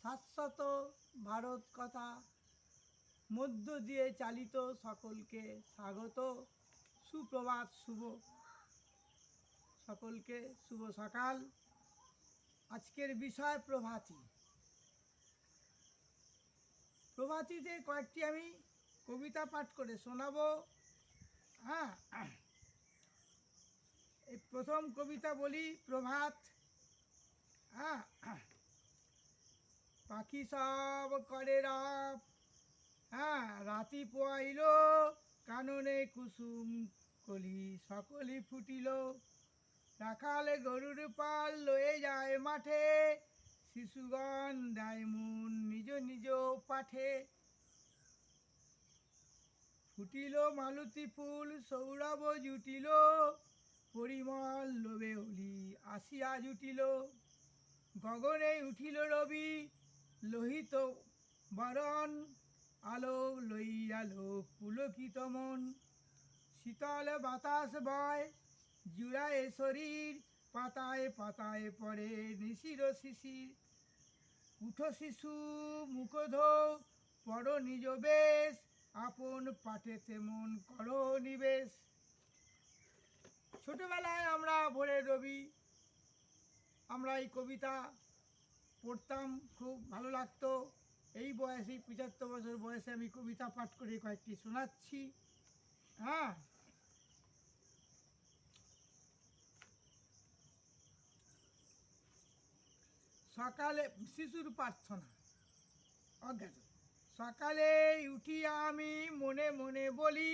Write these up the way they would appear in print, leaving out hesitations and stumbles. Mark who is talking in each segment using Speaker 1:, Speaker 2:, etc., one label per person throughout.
Speaker 1: শাশ্বত ভারত কথা মধ্য দিয়ে চালিত সকলকে স্বাগত। সুপ্রভাত, সকলকে শুভ সকাল। আজকের বিষয় প্রভাতী। প্রভাতীতে কয়েকটি আমি কবিতা পাঠ করে শোনাবো। হ্যাঁ, এই প্রথম কবিতা বলি, প্রভাত। হ্যাঁ, পাখি সব করে রব, হ্যাঁ, রাতি পোয়াইল, কাননে কুসুম কলি সকলি ফুটিল। রাখালে গরুর পাল লয়ে যায় মাঠে, শিশুগণ দেয় মন নিজ নিজ পাঠে। ফুটিল মালতী ফুল সৌরভ জুটিল, পরিমল লোভে অলি আসিয়া জুটিল। গগনে উঠিল রবি লোহিত বরণ, আলো লইয়া লোক পুলকিত মন। শীতল বাতাস বয় জুড়ায় শরীর, পাতায় পাতায় পড়ে নিশির শিশির। উঠো শিশু মুখ ধো পড়ো নিজ বেশ, আপন পাঠেতে মন করো নিবেশ। ছোটবেলায় আমরা ভোরের রবি, আমরা এই কবিতা পড়তাম, খুব ভালো লাগতো। এই বয়সে 75 বছর বয়সে আমি কবিতা পাঠ করে কয়েকটি শোনাচ্ছি। হ্যাঁ, সকালে শিশুর প্রার্থনা। অজ্ঞাত। সকালে উঠিয়া আমি মনে মনে বলি,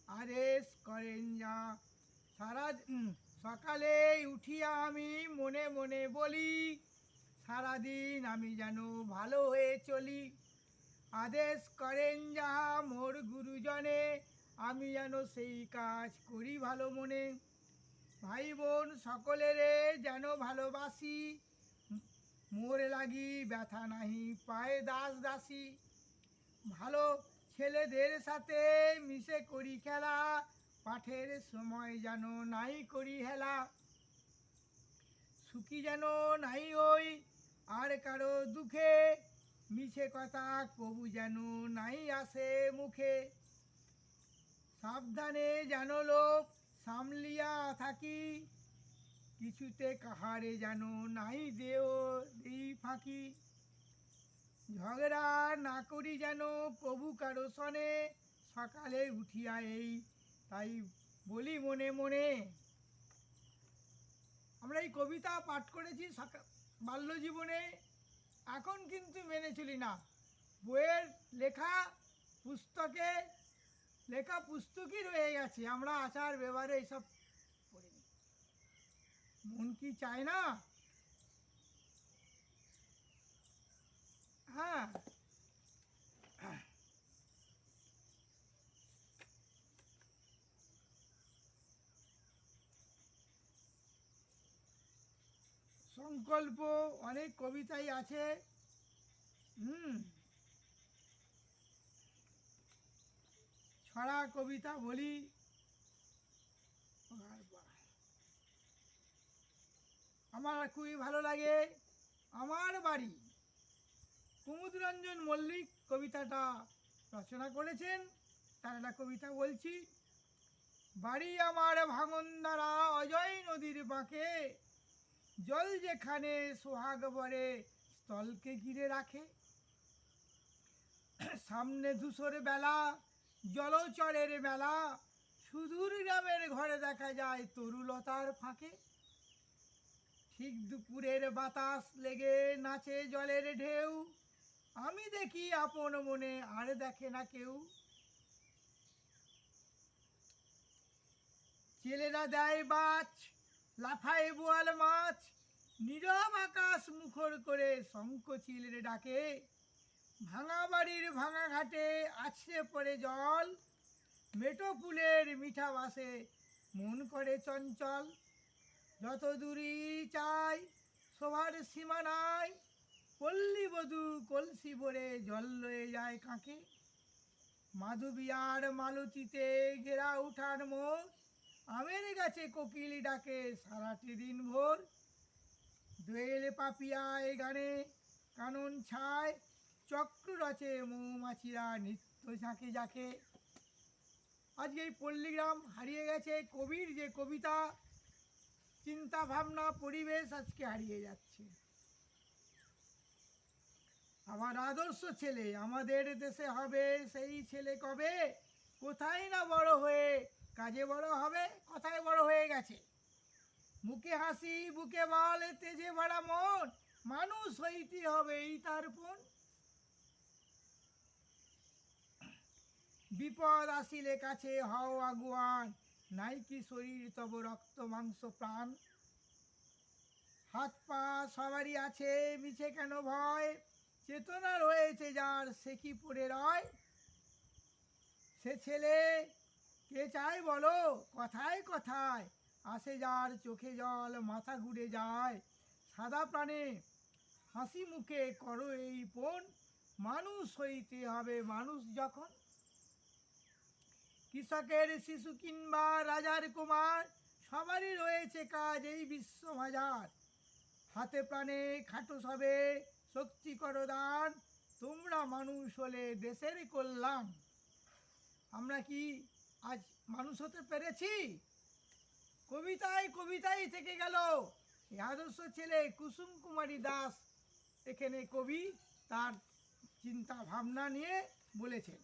Speaker 1: আদেশ করেন যা সারা। সকালে উঠিয়া আমি মনে মনে বলি, সারাদিন আমি যেন ভালো হয়ে চলি। আদেশ করেন যাহা মোর গুরুজনে, আমি যেন সেই কাজ করি ভালো মনে। ভাই বোন সকলেরে যেন ভালোবাসি, মোর লাগি ব্যথা নাহি পায়ে দাস দাসী। ভালো ছেলেদের সাথে মিশে করি খেলা, পাঠের সময় যেন নাই করি হেলা। সুখী যেন নাই ওই আর কারো দুঃখে, মিছে কথা কবু যেন নাই আসে মুখে। সাবধানে যেন লোক সামলিয়া থাকি, কিছুতে কাহারে যেন নাই দেও দিই ফাঁকি। ঝগড়া না করি যেন কবু কারো সনে, সকালে উঠিয়া এই তাই বলি মনে মনে। আমরা এই কবিতা পাঠ করেছি বাল্য জীবনে, এখন কিন্তু মেনে চলি না। বইয়ের লেখা পুস্তকে লেখা পুস্তকই রয়ে গেছে, আমরা আচার ব্যবহারে এইসব পড়িনি। মন কি চায় না? হ্যাঁ, সংকল্প অনেক কবিতাই আছে। ছড়া কবিতা বলি। আমার খুবই ভালো লাগে। আমার বাড়ি, কুমুদরঞ্জন মল্লিক কবিতাটা রচনা করেছেন, তার একটা কবিতা বলছি। বাড়ি আমার ভাঙনধারা অজয় নদীর বাঁকে, জল যেখানে সোহাগ বরে স্থলকে ঘিরে রাখে। সামনে ধূসর বেলা, জলচরের মেলা, সুদূর গ্রামের ঘরে দেখা যায় তরুলতার ফাঁকে। ঠিক দুপুরের বাতাস লেগে নাচে জলের ঢেউ, আমি দেখি আপন মনে আর দেখে না কেউ। ছেলেরা দেয় বাজ, লাফায় বোয়াল মাছ, নীরব আকাশ মুখর করে শঙ্খ চিলের ডাকে। ভাঙা বাড়ির ভাঙা ঘাটে আছড়ে পড়ে জল, মেটো ফুলের মিঠা বাসে মন করে চঞ্চল। যত দূরই চাই শোভার সীমা নাই, পল্লী বধূ কলসি ভরে জল লয়ে যায় কাঁকে। মাধবিয়ার মালতীতে ঘেরা উঠার মোর, আমের গাছে কোকিল ডাকে সারাটি দিন ভোর। দোয়েল পাপিয়া এ গানে কানন ছায় চক্র রচে মৌমাছিরা নিত্য ঝাঁকে ঝাঁকে। আজকে এই পল্লীগ্রাম হারিয়ে গেছে, কবির যে কবিতা, চিন্তা ভাবনা, পরিবেশ আজকে হারিয়ে যাচ্ছে। আমার আদর্শ ছেলে আমাদের দেশে হবে, সেই ছেলে কবে কোথায় না বড় হয়ে কাজে বড় হবে, কথায় বড় হয়ে গেছে। মুখে হাসি বুকে বল তেজে ভরা মন, মানুষ হইতে হবে এই তার পণ। বিপদ আসিলে কাছে হও আগুয়ান, নাই কি শরীর তব রক্ত মাংস প্রাণ। হাত পা সবারই আছে মিছে কেন ভয়, চেতনা রয়েছে যার সে কি পড়ে রয়। সে ছেলে কে চায় বলো, কথায় কথায় আসে যার চোখে জল মাথা ঘুরে যায়। সাদা প্রাণে হাসি মুখে করো এই পণ, মানুষ হইতে হবে মানুষ যখন। কৃষকের শিশু কিংবা রাজার কুমার, সবারই রয়েছে কাজ এই বিশ্ব বাজার। হাতে প্রাণে খাটো সবে শক্তি করো দান, তোমরা মানুষ হলে দেশের কল্যাণ। আমরা কি আজ মানুষ হতে পেরেছি? কবিতায় কবিতায় থেকে গেল। এই আদর্শ ছেলে কুসুম কুমারী দাস এখানে কবি তার চিন্তা ভাবনা নিয়ে বলেছেন।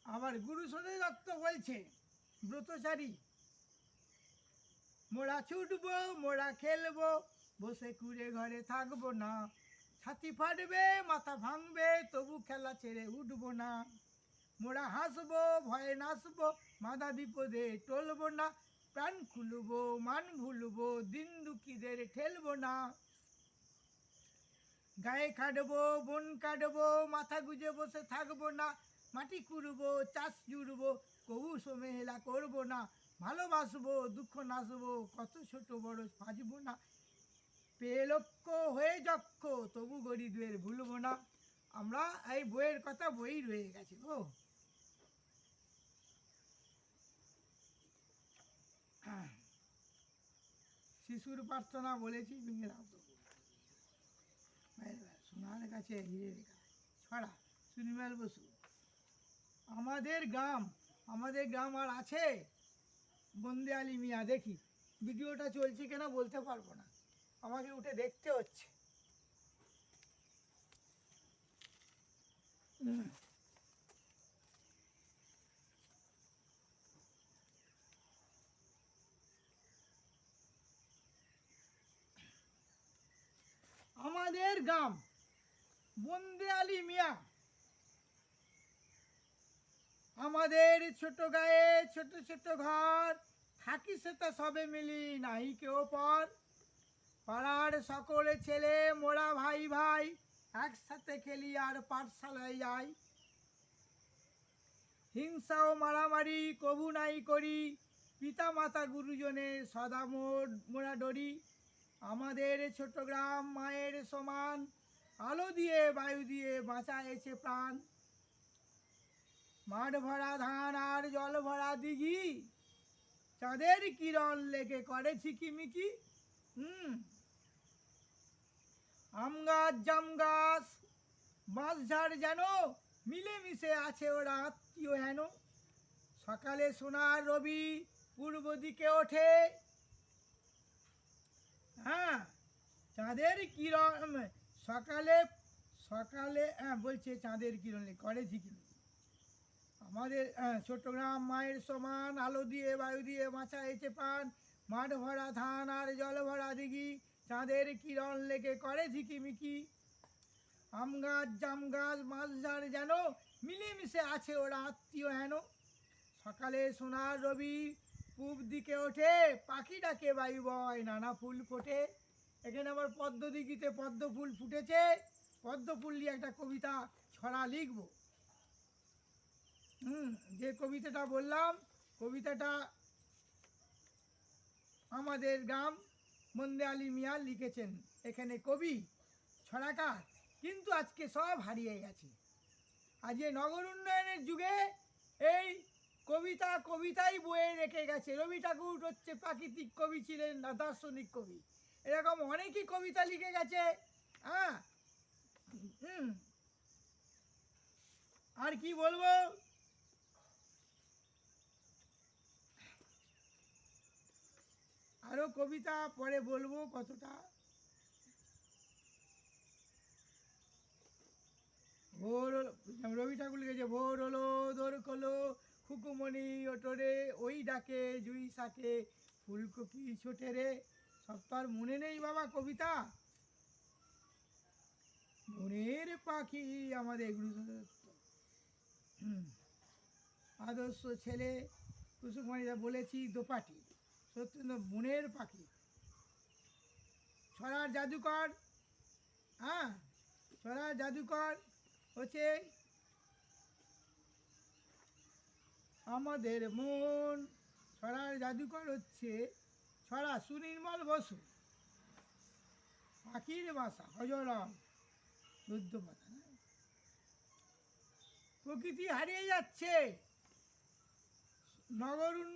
Speaker 1: আবার গুরুসদয় দত্ত বলছে, ব্রতচারী মোরা ছুটবো মোরা খেলবো, বসে কুড়ে ঘরে থাকবো না। ছাতি ফাটবে মাথা ভাঙবে তবু খেলা ছেড়ে উঠবো না। মোরা হাসবো ভয়ে নাচবো, বাধা বিপদে টলবো না। প্রাণ খুলবো মান ভুলবো, দিন দুঃখীদের ঠেলবো না। গায়ে খাটবো বন কাটবো, মাথা গুজে বসে থাকবো না। মাটি কুড়বো চাষ জুড়বো, কবু সমেহেলা করবো না। ভালোবাসবো দুঃখ নাচবো, কত ছোট বড় বাঁচবো না। পেয়ে লক্ষ্য হয়ে যক্ষ, তবু গরিবদের ভুলবো না। আমরা এই বইয়ের কথা বই রয়ে গেছে গো। শিশুর প্রার্থনা বলেছি, সোনার কাছে হিরে ছড়া সুনিমাল বসু। আমাদের গ্রাম আর আছে? বন্দে আলী মিয়া। দেখি ভিডিওটা চলছে কিনা বলতে পারবো না, আমাকে উঠে দেখতে হচ্ছে। আমাদের গ্রাম বন্দে আলী মিয়া। আমাদের ছোট গায়ে ছোট ছোট ঘর, থাকি সেটা সবে মিলি নাই কেউ পর। পাড়ার সকলে ছেলে মোরা ভাই ভাই, একসাথে খেলি আর পাঠশালায় যাই। হিংসা ও মারামারি কবু নাই করি, পিতা মাতা গুরুজনে সদা মোরা ডরি। আমাদের ছোট গ্রাম মায়ের সমান, আলো দিয়ে বায়ু দিয়ে বাঁচায়েছে প্রাণ। মাঠ ভরা ধান আর জল ভরা দিঘি, চাঁদের কিরণ লেগে করে ঝিকিমিকি। আম গাছ জাম গাছ বাঁশঝাড় যেন মিলেমিশে আছে ওরা আত্মীয় হেন। সকালে সোনার রবি পূর্ব দিকে ওঠে, চাঁদের কিরণ সকালে সকালে বলছে চাঁদের কিরণ করে ঝিকিমিকি। আমাদের চট্টগ্রাম মায়ের সমান, আলো দিয়ে বায়ু দিয়ে বাঁচাইছে প্রাণ। মাঠ ভরা ধান আর জল ভরা দিঘি, চাঁদের কিরণ লেগে করে ঝিকিমিকি। আম গাছ জাম গাছ মাঝঝাড় যেন মিলেমিশে আছে ওরা আত্মীয় হেন। সকালে সোনার রবি পূব দিকে ওঠে, পাখি ডাকে বায়ু বয় নানা ফুল ফোটে। এখানে আবার পদ্ম দিঘিতে পদ্ম ফুল ফুটেছে, পদ্ম ফুল নিয়ে একটা কবিতা ছড়া লিখবো। যে কবিতাটা বললাম, কবিতাটা আমাদের গ্রাম বন্দে আলী মিয়া লিখেছেন। এখানে কবি ছড়াকার, কিন্তু আজকে সব হারিয়ে গেছে। আজ এই নগর উন্নয়নের যুগে এই কবিতাই বয়ে রেখে গেছে। রবি ঠাকুর হচ্ছে প্রাকৃতিক কবি ছিলেন না দার্শনিক কবি, এরকম অনেকই কবিতা লিখে গেছে। হ্যাঁ, হুম, আর কি বলবো, আরো কবিতা পরে বলবো কতটা। ভোর হলো, রবি ঠাকুর লিখেছে, ভোর হলো দোর খোলো খুকুমণি ওটোরে, ওই ডাকে জুই শাকে ফুলকপি ছোটে রে। সব তো আর মনে নেই বাবা কবিতা। মনের পাখি আমাদের গুরুদত্ত, হুম, আদর্শ ছেলে কুসুকুমারীরা বলেছি দোপাটি, সত্যেন্দ্র মনের পাখি, ছড়ার জাদুকর। হ্যাঁ, ছড়ার জাদুকর হচ্ছে আমাদের মন। ছড়ার জাদুকর হচ্ছে ছড়া সুনির্মল বসু, পাখির বাসা হজরম, 14 পাতা না? প্রকৃতি হারিয়ে যাচ্ছে, নগর